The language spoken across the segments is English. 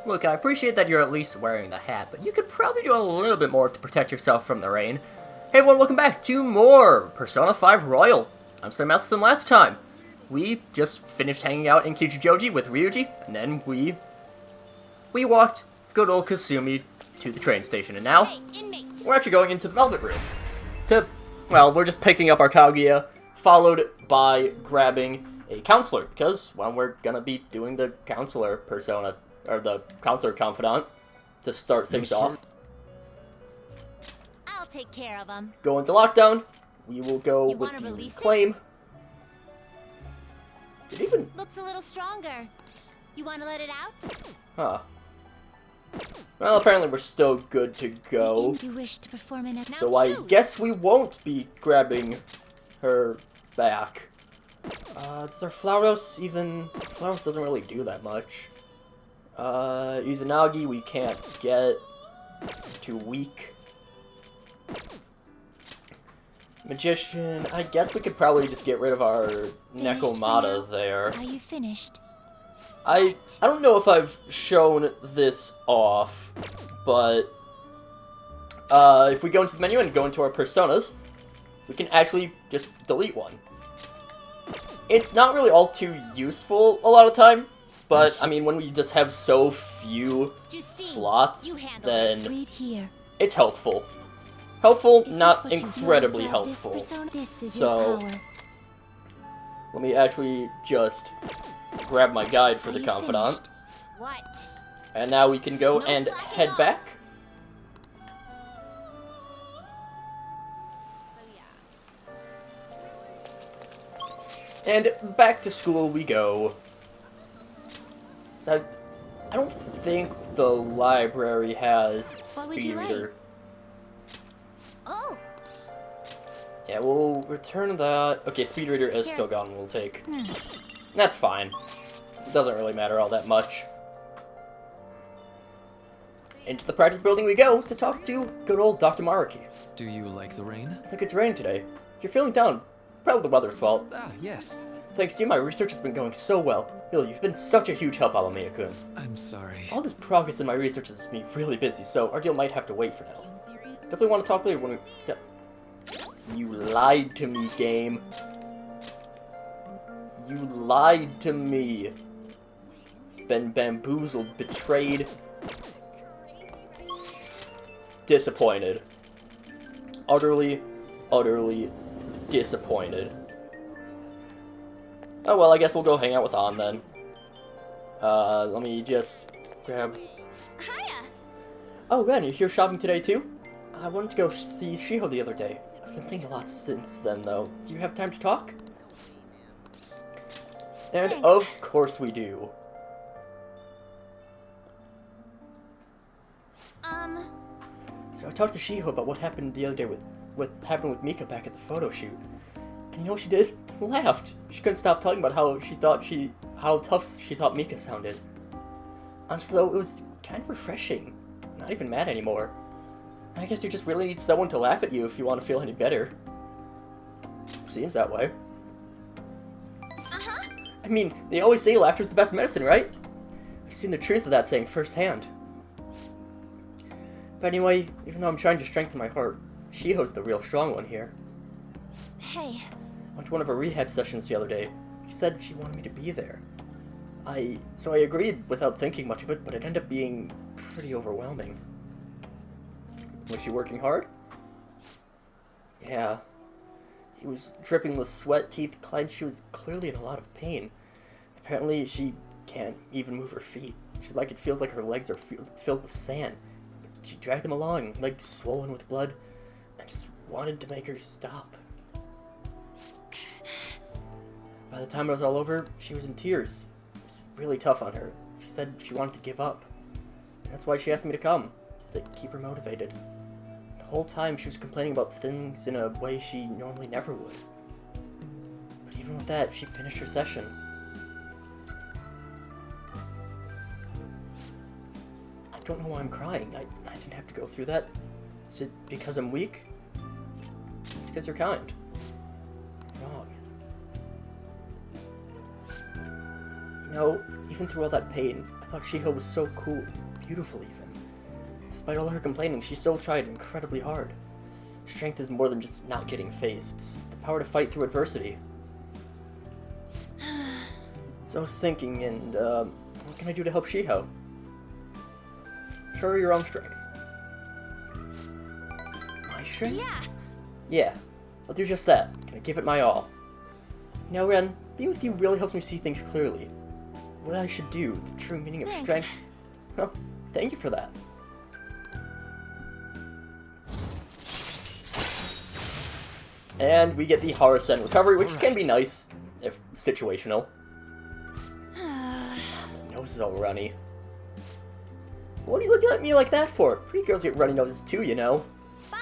Look, I appreciate that you're at least wearing the hat, but you could probably do a little bit more to protect yourself from the rain. Hey everyone, welcome back to more Persona 5 Royal. I'm SlayerMathis, and last time we just finished hanging out in Kichijoji with Ryuji, and then we walked good old Kasumi to the train station, and now we're actually going into the Velvet Room. Well, we're just picking up our Kaguya, followed by grabbing a counselor, because, well, we're gonna be doing the counselor persona, or the counselor confidant, to start things off. I'll take care of him. Go into lockdown. We will go with the reclaim. It even looks a little stronger. You want to let it out? Huh. Well, apparently we're still good to go. You wish to perform an So I guess we won't be grabbing her back. Does our Flauros even... Flauros doesn't really do that much. Izanagi we can't get. It's too weak. Magician, I guess we could probably just get rid of our Nekomata there. Are you finished? I don't know if I've shown this off, but if we go into the menu and go into our personas, we can actually just delete one. It's not really all too useful a lot of time, but I mean, when we just have so few slots, then it's helpful. Helpful, not incredibly helpful. So, let me actually just grab my guide for the confidant. And now we can go and head back. And back to school we go. So, I don't think the library has speed reader. Oh. Yeah, we'll return that. Okay, speed reader is still gone. We'll take. That's fine. It doesn't really matter all that much. Into the practice building we go to talk to good old Dr. Maruki. Do you like the rain? It's like it's raining today. If you're feeling down, probably the weather's fault. Ah, yes. Thanks to you, my research has been going so well. Really, you've been such a huge help, Alamiya-kun. I'm sorry. All this progress in my research has me really busy, so our deal might have to wait for now. Definitely want to talk later when we... Yeah. You lied to me, game. You lied to me. Been bamboozled, betrayed. Disappointed. Utterly, utterly disappointed. Oh well, I guess we'll go hang out with An then. Let me just grab... Hiya. Oh, Ren, you're here shopping today too? I wanted to go see Shiho the other day. I've been thinking a lot since then, though. Do you have time to talk? And Thanks. of course we do. So I talked to Shiho about what happened the other day with what happened with Mika back at the photo shoot. And you know what she did? Laughed. She couldn't stop talking about how tough she thought Mika sounded. Honestly though, it was kind of refreshing. Not even mad anymore. I guess you just really need someone to laugh at you if you want to feel any better. Seems that way. I mean, they always say laughter's the best medicine, right? I've seen the truth of that saying firsthand. But anyway, even though I'm trying to strengthen my heart, Shiho's the real strong one here. Hey. I went to one of her rehab sessions the other day. She said she wanted me to be there. So I agreed without thinking much of it, but it ended up being pretty overwhelming. Was she working hard? Yeah. She was dripping with sweat, teeth clenched. She was clearly in a lot of pain. Apparently, she can't even move her feet. It feels like her legs are filled with sand. She dragged them along, legs swollen with blood. I just wanted to make her stop. By the time it was all over, she was in tears. It was really tough on her. She said she wanted to give up. And that's why she asked me to come, to keep her motivated. The whole time she was complaining about things in a way she normally never would. But even with that, she finished her session. I don't know why I'm crying. I didn't have to go through that. Is it because I'm weak? It's because you're kind. Wrong. You know, even through all that pain, I thought Shiho was so cool, beautiful even. Despite all her complaining, she still tried incredibly hard. Strength is more than just not getting phased. It's the power to fight through adversity. So I was thinking, and what can I do to help Shiho? Show her your own strength. My strength? Yeah. Yeah, I'll do just that. Gonna give it my all. You know, Ren, being with you really helps me see things clearly. What I should do, the true meaning of Thanks. strength. Well, thank you for that. And we get the Harasen recovery, which can be nice, if situational. My nose is all runny. What are you looking at me like that for? Pretty girls get runny noses too, you know. Bye.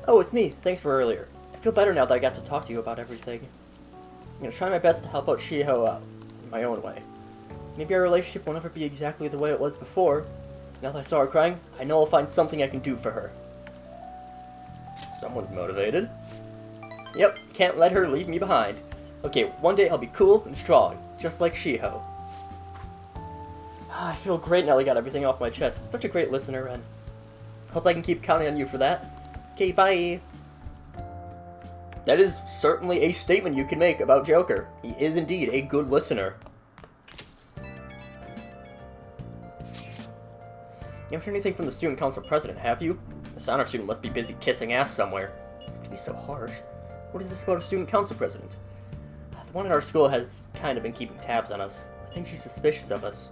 Oh, it's me. Thanks for earlier. I feel better now that I got to talk to you about everything. I'm gonna try my best to help out Shiho out, in my own way. Maybe our relationship won't ever be exactly the way it was before. Now that I saw her crying, I know I'll find something I can do for her. Someone's motivated. Yep, can't let her leave me behind. Okay, one day I'll be cool and strong, just like Shiho. I feel great now that I got everything off my chest. Such a great listener, and hope I can keep counting on you for that. Okay, bye. That is certainly a statement you can make about Joker. He is indeed a good listener. You haven't heard anything from the student council president, have you? This honor student must be busy kissing ass somewhere. To be so harsh. What is this about a student council president? The one at our school has kind of been keeping tabs on us. I think she's suspicious of us.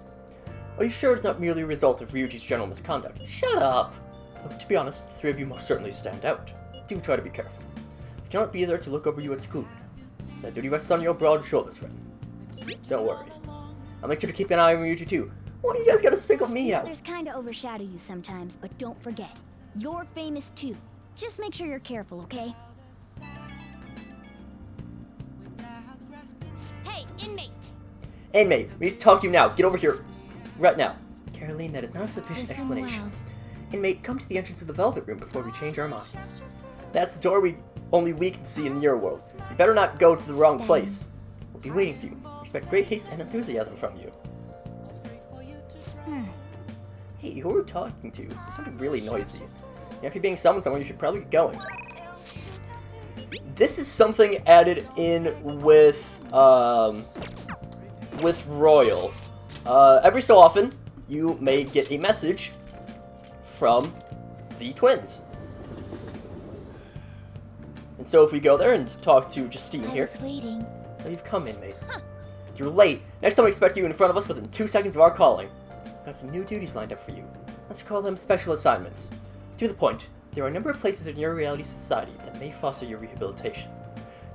Are you sure it's not merely a result of Ryuji's general misconduct? Shut up! Though, to be honest, the three of you most certainly stand out. Do try to be careful. I cannot be there to look over you at school. That duty rests on your broad shoulders, Ren. Don't worry. I'll make sure to keep an eye on Ryuji too. Why do you guys gotta single me out? Others kind of overshadow you sometimes, but don't forget, you're famous too. Just make sure you're careful, okay? Hey, inmate! Inmate, we need to talk to you now. Get over here. Right now. Caroline, that is not a sufficient explanation. Inmate, come to the entrance of the Velvet Room before we change our minds. That's the door only we can see in your world. You better not go to the wrong place. We'll be waiting for you. We expect great haste and enthusiasm from you. Hey, who are you talking to? You sounded really noisy. Yeah, if you're being summoned somewhere, you should probably get going. This is something added in with Royal. Every so often, you may get a message from the twins. And so if we go there and talk to Justine here. Waiting. So you've come, inmate. You're late. Next time we expect you in front of us within 2 seconds of our calling. Got some new duties lined up for you. Let's call them special assignments. To the point, there are a number of places in your reality society that may foster your rehabilitation.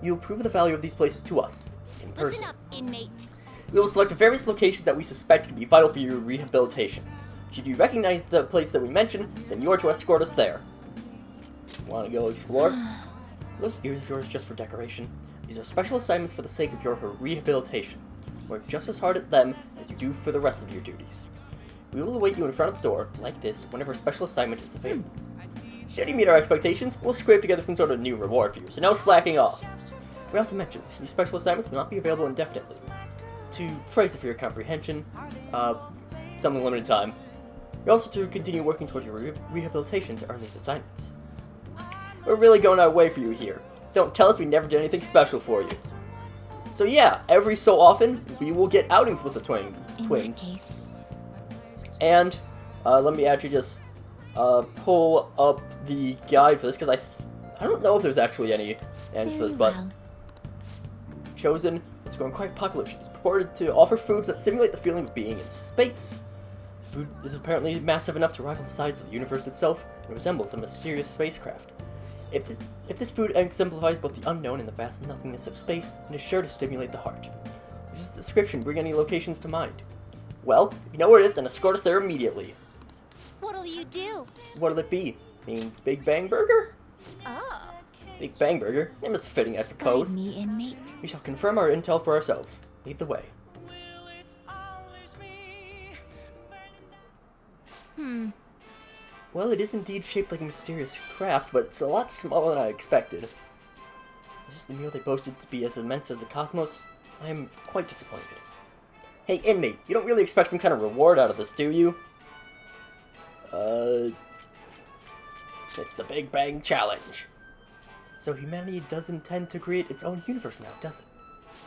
You will prove the value of these places to us, in person. Listen up, inmate. We will select various locations that we suspect could be vital for your rehabilitation. Should you recognize the place that we mention, then you are to escort us there. Want to go explore? Those ears of yours just for decoration. These are special assignments for the sake of your rehabilitation. Work just as hard at them as you do for the rest of your duties. We will await you in front of the door, like this, whenever a special assignment is available. Should you meet our expectations, we'll scrape together some sort of new reward for you, so no slacking off. We have to mention, these special assignments will not be available indefinitely. To phrase it for your comprehension, something limited time. You're also to continue working toward your rehabilitation to earn these assignments. We're really going our way for you here. Don't tell us we never did anything special for you. So yeah, every so often, we will get outings with the twins. In that case. And let me actually just pull up the guide for this, because I don't know if there's actually any answer for this, but Chosen, it's growing quite popular. It's purported to offer foods that simulate the feeling of being in space. The food is apparently massive enough to rival the size of the universe itself and resembles a mysterious spacecraft. If this food exemplifies both the unknown and the vast nothingness of space, it is sure to stimulate the heart. Does this description bring any locations to mind? Well, if you know where it is, then escort us there immediately. What'll you do? What'll it be? Mean Big Bang Burger? Oh. Big Bang Burger? Name is fitting, I suppose. Guide me, inmate. We shall confirm our intel for ourselves. Lead the way. Well, it is indeed shaped like a mysterious craft, but it's a lot smaller than I expected. Is this the meal they boasted to be as immense as the cosmos? I am quite disappointed. Hey, inmate, you don't really expect some kind of reward out of this, do you? It's the Big Bang Challenge. So humanity does intend to create its own universe now, does it?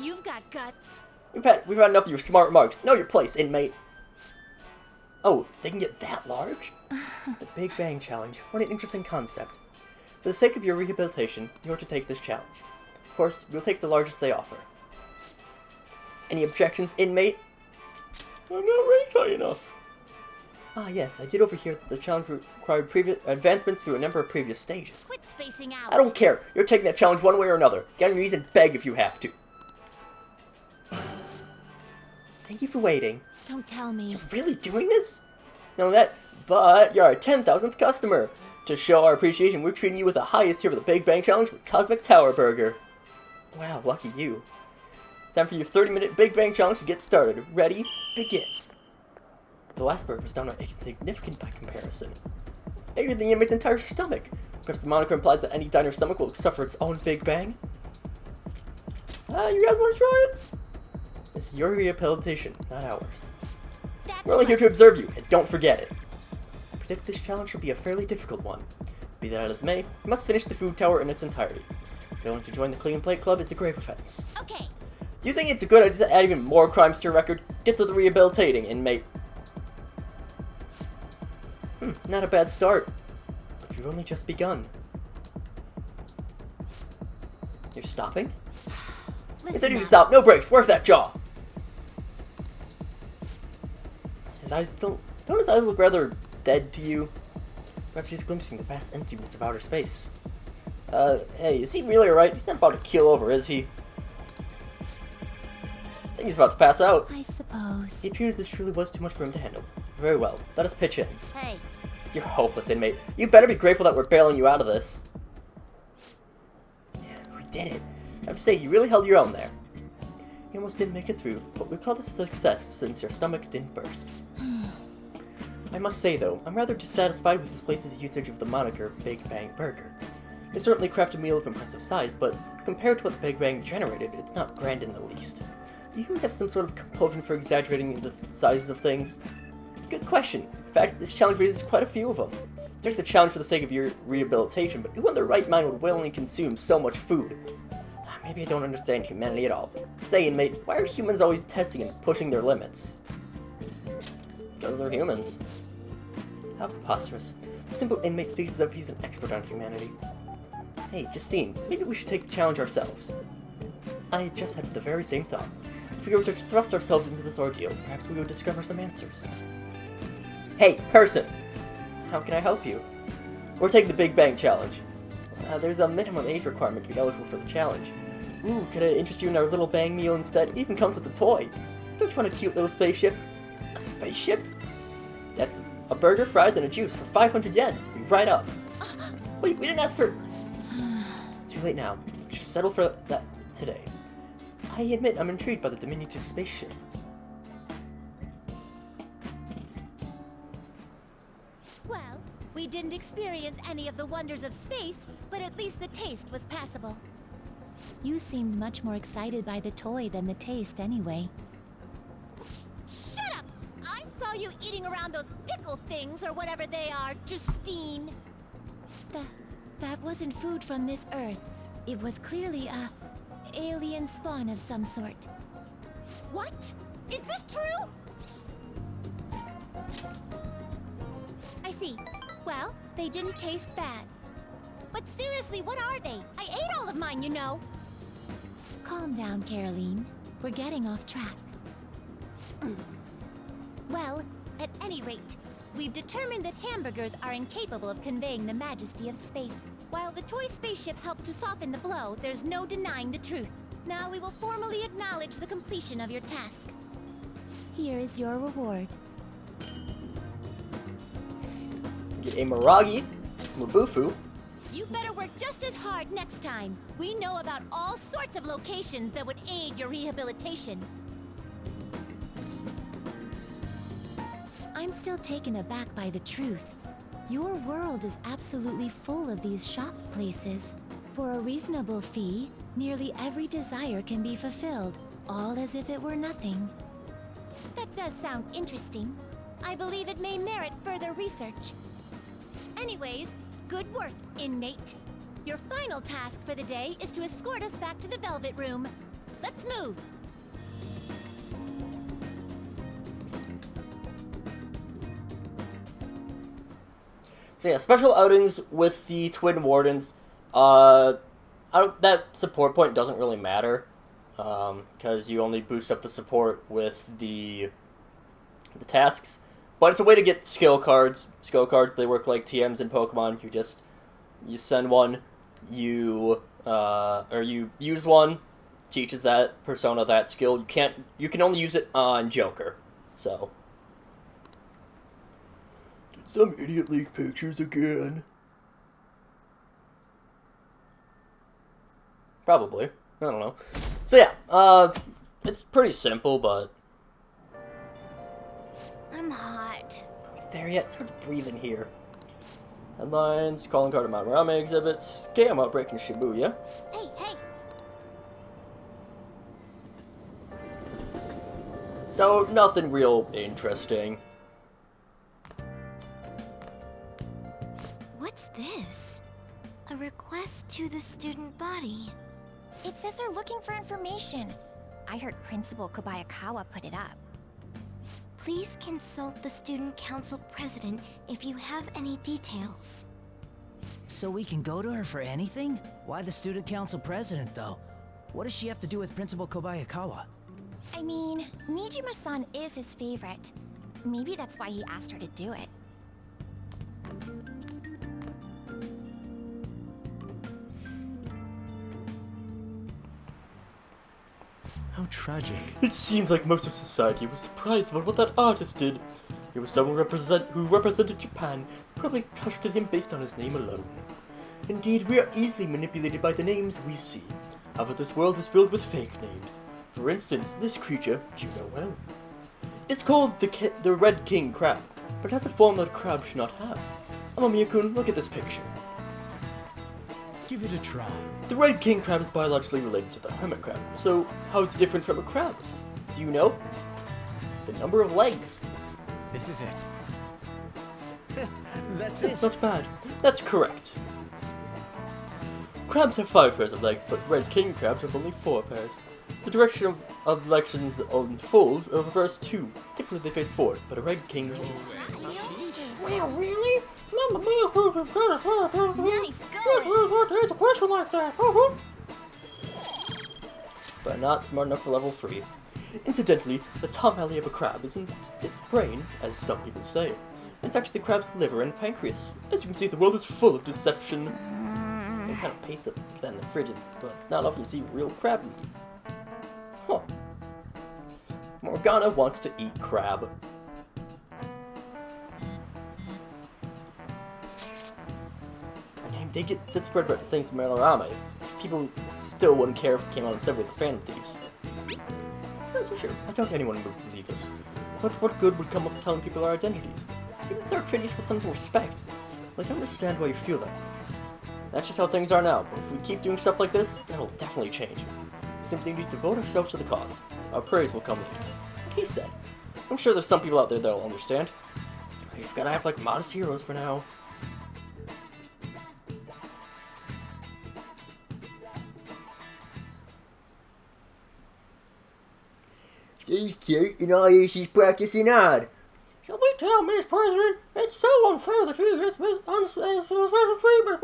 You've got guts. We've had enough of your smart remarks. Know your place, inmate. Oh, they can get that large? The Big Bang Challenge. What an interesting concept. For the sake of your rehabilitation, you are to take this challenge. Of course, we'll take the largest they offer. Any objections, inmate? I'm not ranked high enough. Ah, yes, I did overhear that the challenge required previous advancements through a number of previous stages. Quit spacing out. I don't care. You're taking that challenge one way or another. Get on your knees and beg if you have to. Thank you for waiting. Don't tell me. You're really doing this? But you're our 10,000th customer. To show our appreciation, we're treating you with the highest tier of the Big Bang Challenge, the Cosmic Tower Burger. Wow, lucky you. It's time for your 30-minute Big Bang Challenge to get started. Ready? Begin. The last burger was downright insignificant by comparison. Bigger than the inmate's entire stomach. Perhaps the moniker implies that any diner's stomach will suffer its own Big Bang. You guys want to try it? This is your rehabilitation, not ours. We're only here to observe you, and don't forget it. I predict this challenge will be a fairly difficult one. Be that as may, you must finish the food tower in its entirety. Failing to join the Clean Plate Club is a grave offense. Okay. Do you think it's a good idea to add even more crimes to your record? Get to the rehabilitating, inmate. Not a bad start. But you've only just begun. You're stopping? I said you to stop. No brakes. Where's that jaw? His eyes don't his eyes look rather dead to you? Perhaps he's glimpsing the vast emptiness of outer space. Hey, is he really alright? He's not about to keel over, is he? I think he's about to pass out. I suppose. It appears this truly was too much for him to handle. Very well. Let us pitch in. Hey. You're hopeless, inmate. You better be grateful that we're bailing you out of this. We did it. I have to say, you really held your own there. You almost didn't make it through, but we call this a success since your stomach didn't burst. I must say, though, I'm rather dissatisfied with this place's usage of the moniker Big Bang Burger. It's certainly a crafted meal of impressive size, but compared to what the Big Bang generated, it's not grand in the least. Do humans have some sort of compulsion for exaggerating the sizes of things? Good question. In fact, this challenge raises quite a few of them. There's the challenge for the sake of your rehabilitation, but who in their right mind would willingly consume so much food? Maybe I don't understand humanity at all. Say, inmate, why are humans always testing and pushing their limits? It's because they're humans. How preposterous. The simple inmate speaks as if he's an expert on humanity. Hey, Justine, maybe we should take the challenge ourselves. I just had the very same thought. If we were to thrust ourselves into this ordeal, perhaps we would discover some answers. Hey, person! How can I help you? We're taking the Big Bang Challenge. There's a minimum age requirement to be eligible for the challenge. Ooh, could I interest you in our little bang meal instead? It even comes with a toy. Don't you want a cute little spaceship? A spaceship? That's a burger, fries, and a juice for 500 yen. Be right up. Wait, we didn't ask for... It's too late now. Just settle for that today. I admit I'm intrigued by the diminutive spaceship. Well, we didn't experience any of the wonders of space, but at least the taste was passable. You seemed much more excited by the toy than the taste anyway. Shut up! I saw you eating around those pickle things or whatever they are, Justine. That wasn't food from this Earth. It was clearly a alien spawn of some sort. What? Is this true? I see. Well, they didn't taste bad. But seriously, what are they? I ate all of mine, you know. Calm down, Caroline. We're getting off track. Well, at any rate, we've determined that hamburgers are incapable of conveying the majesty of space. While the toy spaceship helped to soften the blow, there's no denying the truth. Now we will formally acknowledge the completion of your task. Here is your reward. Get a Miragi, Mabufu. You better work just as hard next time. We know about all sorts of locations that would aid your rehabilitation. I'm still taken aback by the truth. Your world is absolutely full of these shop places. For a reasonable fee, nearly every desire can be fulfilled, all as if it were nothing. That does sound interesting. I believe it may merit further research. Anyways, good work, inmate. Your final task for the day is to escort us back to the Velvet Room. Let's move. So yeah, special outings with the Twin Wardens. That support point doesn't really matter, because you only boost up the support with the tasks. But it's a way to get skill cards. Skill cards, they work like TMs in Pokemon. You send one, you use one, teaches that persona that skill. You can only use it on Joker. So. Did some idiot leak pictures again? Probably. I don't know. So yeah, it's pretty simple, but... I'm hot. There yet, start breathing here. Headlines, calling card of Mount Rame exhibits, scam outbreak in Shibuya. Hey, hey! So, nothing real interesting. What's this? A request to the student body. It says they're looking for information. I heard Principal Kobayakawa put it up. Please consult the student council president if you have any details. So we can go to her for anything? Why the student council president, though? What does she have to do with Principal Kobayakawa? I mean, Nijima-san is his favorite. Maybe that's why he asked her to do it. How tragic. It seems like most of society was surprised about what that artist did. It was someone who represented Japan, probably touched at him based on his name alone. Indeed, we are easily manipulated by the names we see. However, this world is filled with fake names. For instance, this creature, which you know well. It's called the Red King Crab, but has a form that a crab should not have. Amamiya-kun, look at this picture. Give it a try. The Red King Crab is biologically related to the hermit crab, so how is it different from a crab? Do you know? It's the number of legs. This is it. That's It's not bad. That's correct. Crabs have 5 pairs of legs, but Red King crabs have only 4 pairs. The direction of elections unfold reverse 2. Typically they face forward, but a Red King is different. Well, really? Nice going! To answer a question like that. But not smart enough for level 3. Incidentally, the top alley of a crab isn't its brain, as some people say. It's actually the crab's liver and pancreas. As you can see, the world is full of deception. They kind of paste it than the frigid, but it's not often to see real crab meat. Huh. Morgana wants to eat crab. Her name did spread about things to Malarame. People still wouldn't care if it came out and said we're the Phantom Thieves. Not so sure. I doubt anyone would believe us. But what good would come of telling people our identities? Even start treating us with some respect. Like, I don't understand why you feel that way. That's just how things are now, but if we keep doing stuff like this, that'll definitely change. We simply need to devote ourselves to the cause. Our praise will come later. What he said. I'm sure there's some people out there that'll understand. I just gotta act like modest heroes for now. She's cute, and I hear she's practicing hard. Shall we tell Miss President? It's so unfair that she gets special treatment.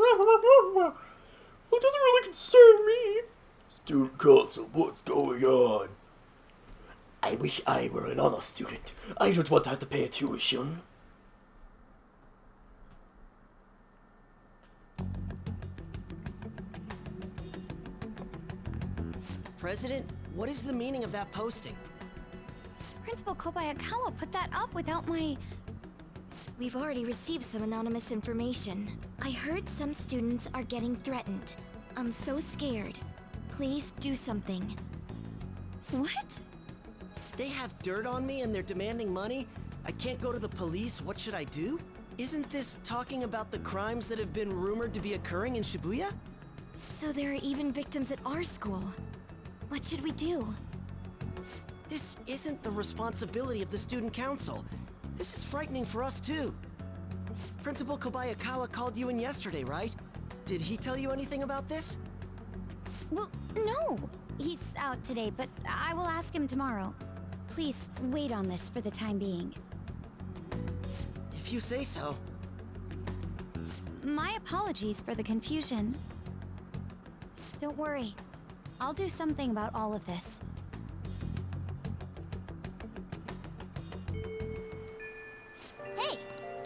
It doesn't really concern me. Student council, what's going on? I wish I were an honor student. I don't want to have to pay a tuition. President, what is the meaning of that posting? Principal Kobayakawa put that up without my... We've already received some anonymous information. I heard some students are getting threatened. I'm so scared. Please do something. What? They have dirt on me and they're demanding money? I can't go to the police, what should I do? Isn't this talking about the crimes that have been rumored to be occurring in Shibuya? So there are even victims at our school. What should we do? This isn't the responsibility of the student council. This is frightening for us too. Principal Kobayakawa called you in yesterday, right? Did he tell you anything about this? Well, no. He's out today, but I will ask him tomorrow. Please wait on this for the time being. If you say so. My apologies for the confusion. Don't worry. I'll do something about all of this. Hey,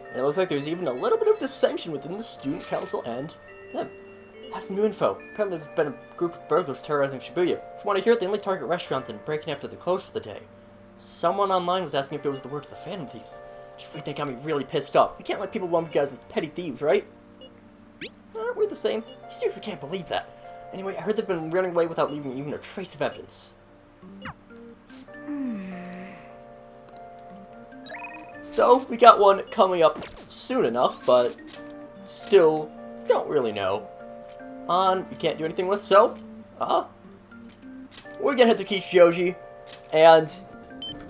And it looks like there's even a little bit of dissension within the student council and them. Have some new info. Apparently there's been a group of burglars terrorizing Shibuya. If you want to hear it, they only target restaurants and breaking after they're closed for the day. Someone online was asking if it was the work of the Phantom Thieves. Just what they got me really pissed off. You can't let people lump you guys with petty thieves, right? Aren't we the same? You seriously can't believe that. Anyway, I heard they've been running away without leaving even a trace of evidence. So, we got one coming up soon enough, but still don't really know. We can't do anything with, so, we're gonna head to Kichijoji, and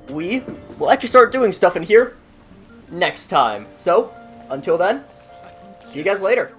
we will actually start doing stuff in here next time. So, until then, see you guys later.